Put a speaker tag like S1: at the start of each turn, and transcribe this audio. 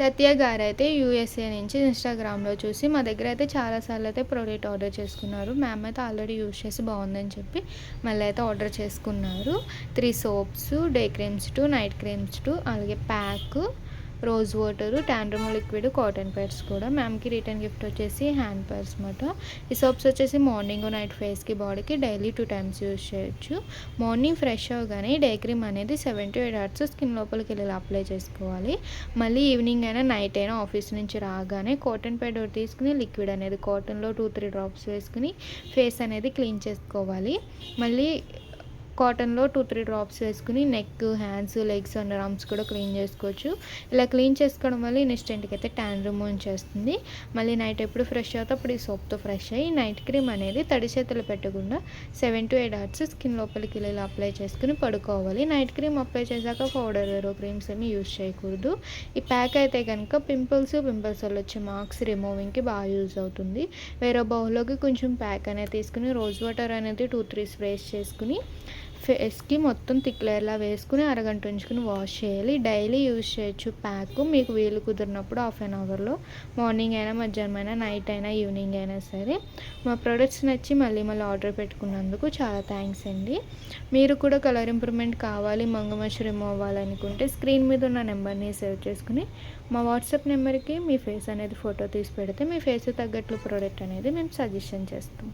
S1: సత్య గారైతే USA నుంచి ఇన్‌స్టాగ్రామ్‌లో చూసి మా దగ్గరైతే చాలా సార్లయితే ప్రోడక్ట్ ఆర్డర్ చేసుకున్నారు. మ్యామ్ అయితే ఆల్రెడీ యూజ్ చేసి బావుందని చెప్పి మళ్ళీ అయితే ఆర్డర్ చేసుకున్నారు. 3 soaps, day creams 2, night creams 2 అలాగే pack, rose water, tan removal liquid, cotton pods కూడా. మ్యామ్‌కి రిటర్న్ గిఫ్ట్ వచ్చేసి హ్యాండ్ పర్స్ మాట. ఈ సోప్స్ వచ్చేసి మార్నింగ్, నైట్ ఫేస్‌కి, బాడీకి డైలీ 2 టైమ్స్ యూజ్ చేయొచ్చు. మార్నింగ్ ఫ్రెష్ అవ్వగానే డే క్రీమ్ అనేది 7-8 అవర్స్ స్కిన్ లోపలికి వెళ్ళి అప్లై చేసుకోవాలి. మళ్ళీ ఈవినింగ్ అయినా నైట్ అయినా ఆఫీస్ నుంచి రాగానే కాటన్ ప్యాడ్ ఒకటి తీసుకుని లిక్విడ్ అనేది కాటన్‌లో 2-3 డ్రాప్స్ వేసుకుని ఫేస్ అనేది క్లీన్ చేసుకోవాలి. మళ్ళీ కాటన్‌లో 2-3 డ్రాప్స్ వేసుకుని neck, hands, legs, under arms కూడా క్లీన్ చేసుకోవచ్చు. ఇలా క్లీన్ చేసుకోవడం వల్ల ఇన్‌స్టెంట్‌గా అయితే టాన్ రిమూవ్ చేస్తుంది. మళ్ళీ నైట్ ఎప్పుడు ఫ్రెష్ అవుతే అప్పుడు ఈ సోప్‌తో ఫ్రెష్ అయ్యి నైట్ క్రీమ్ అనేది తడి చేతులు పెట్టకుండా 7-8 అవర్స్ స్కిన్ లోపలికి ఇలా అప్లై చేసుకుని పడుకోవాలి. నైట్ క్రీమ్ అప్లై చేశాక పౌడర్ వేరే క్రీమ్స్ ఏమి యూజ్ చేయకూడదు. ఈ ప్యాక్ అయితే కనుక పింపుల్స్ వల్ల వచ్చే మార్క్స్ రిమూవింగ్‌కి బాగా యూజ్ అవుతుంది. వేరే బౌల్‌లోకి కొంచెం ప్యాక్ అనేది తీసుకుని రోజ్ వాటర్ అనేది 2-3 స్ప్రేస్ చేసుకుని ఫేస్‌కి మొత్తం థిక్ లేయర్‌లా వేసుకుని అరగంట ఉంచుకుని వాష్ చేయాలి. డైలీ యూజ్ చేయొచ్చు ప్యాక్. మీకు వీలు కుదిరినప్పుడు హాఫ్ అన్ అవర్‌లో మార్నింగ్ అయినా, మధ్యాహ్నం అయినా, నైట్ అయినా, ఈవినింగ్ అయినా సరే. మా ప్రొడక్ట్స్ నచ్చి మళ్ళీ ఆర్డర్ పెట్టుకున్నందుకు చాలా థ్యాంక్స్ అండి. మీరు కూడా కలర్ ఇంప్రూవ్‌మెంట్ కావాలి, మంగుమచ్చ రిమూవ్ అవ్వాలనుకుంటే స్క్రీన్ మీద ఉన్న నెంబర్‌ని సేవ్ చేసుకుని మా వాట్సాప్ నెంబర్‌కి మీ ఫేస్ అనేది ఫోటో తీసి పెడితే మీ ఫేస్‌కి తగ్గట్లు ప్రొడక్ట్ అనేది మేము సజెషన్ చేస్తాం.